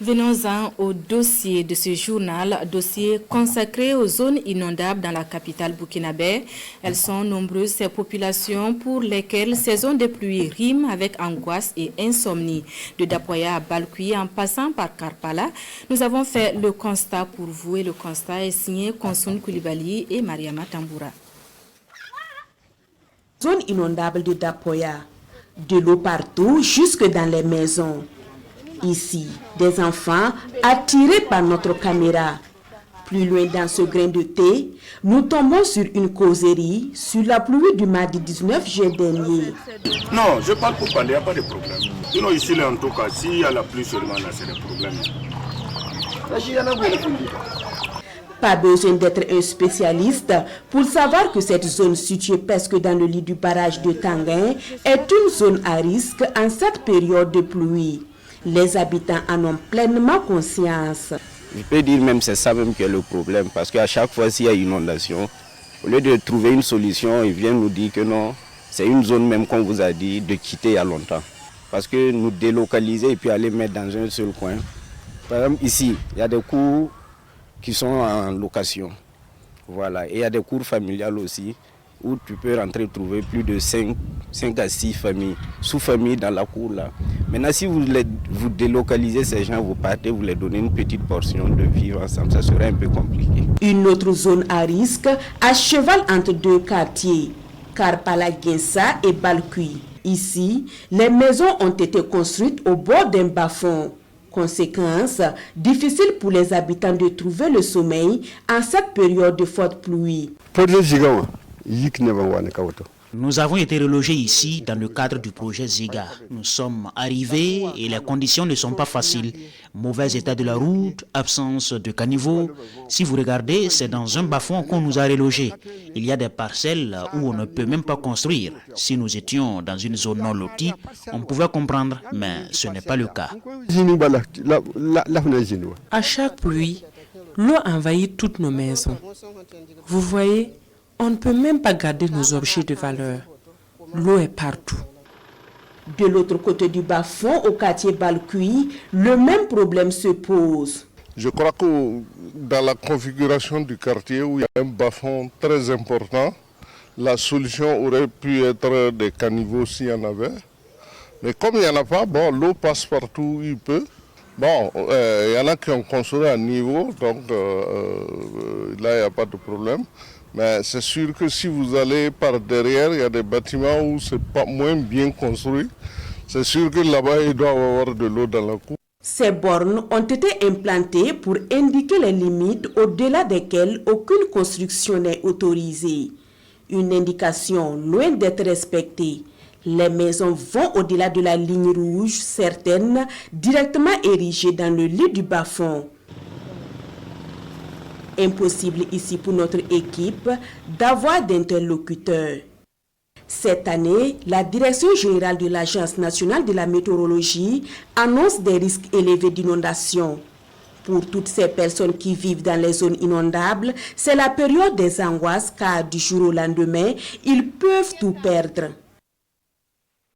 Venons-en au dossier de ce journal, dossier consacré aux zones inondables dans la capitale burkinabé. Elles sont nombreuses, ces populations pour lesquelles ces zones de pluie riment avec angoisse et insomnie. De Dapoya à Balkui en passant par Karpala, nous avons fait le constat pour vous et le constat est signé Konsoun Koulibaly et Mariama Tamboura. Zone inondable de Dapoya, de l'eau partout jusque dans les maisons. Ici, des enfants attirés par notre caméra. Plus loin dans ce grain de thé, nous tombons sur une causerie sur la pluie du mardi 19 juillet dernier. Non, je parle pour parler, il n'y a pas de problème. Sinon ici, en tout cas, s'il y a la pluie seulement, là, c'est des problèmes. Pas besoin d'être un spécialiste pour savoir que cette zone située presque dans le lit du barrage de Tanguin est une zone à risque en cette période de pluie. Les habitants en ont pleinement conscience. Je peux dire même c'est ça même qui est le problème, parce qu'à chaque fois s'il y a inondation, au lieu de trouver une solution, ils viennent nous dire que non, c'est une zone même qu'on vous a dit de quitter il y a longtemps. Parce que nous délocaliser et puis aller mettre dans un seul coin. Par exemple ici, il y a des cours qui sont en location. Voilà. Et il y a des cours familiales aussi, où tu peux rentrer trouver plus de 5 à 6 familles, sous-familles dans la cour là. Maintenant, si vous délocalisez ces gens, vous partez, vous les donnez une petite portion de vivre ensemble, ça serait un peu compliqué. Une autre zone à risque, à cheval entre deux quartiers, Karpala Gensa et Balkui. Ici, les maisons ont été construites au bord d'un bas-fond. Conséquence, difficile pour les habitants de trouver le sommeil en cette période de forte pluie. Nous avons été relogés ici dans le cadre du projet Ziga. Nous sommes arrivés et les conditions ne sont pas faciles. Mauvais état de la route, absence de caniveau. Si vous regardez, c'est dans un bas-fond qu'on nous a relogés. Il y a des parcelles où on ne peut même pas construire. Si nous étions dans une zone non lotie, on pouvait comprendre, mais ce n'est pas le cas. À chaque pluie, l'eau envahit toutes nos maisons. Vous voyez, on ne peut même pas garder nos objets de valeur. L'eau est partout. De l'autre côté du bas-fond, au quartier Balkui, le même problème se pose. Je crois que dans la configuration du quartier où il y a un bas-fond très important, la solution aurait pu être des caniveaux s'il y en avait. Mais comme il n'y en a pas, bon, l'eau passe partout où il peut. Bon, il y en a qui ont construit à niveau, donc là, il n'y a pas de problème. Mais c'est sûr que si vous allez par derrière, il y a des bâtiments où c'est pas moins bien construit. C'est sûr que là-bas, il doit y avoir de l'eau dans la cour. Ces bornes ont été implantées pour indiquer les limites au-delà desquelles aucune construction n'est autorisée. Une indication loin d'être respectée. Les maisons vont au-delà de la ligne rouge, certaines directement érigées dans le lit du bas-fond. Impossible ici pour notre équipe d'avoir d'interlocuteurs. Cette année, la Direction générale de l'Agence nationale de la météorologie annonce des risques élevés d'inondation. Pour toutes ces personnes qui vivent dans les zones inondables, c'est la période des angoisses car du jour au lendemain, ils peuvent tout perdre.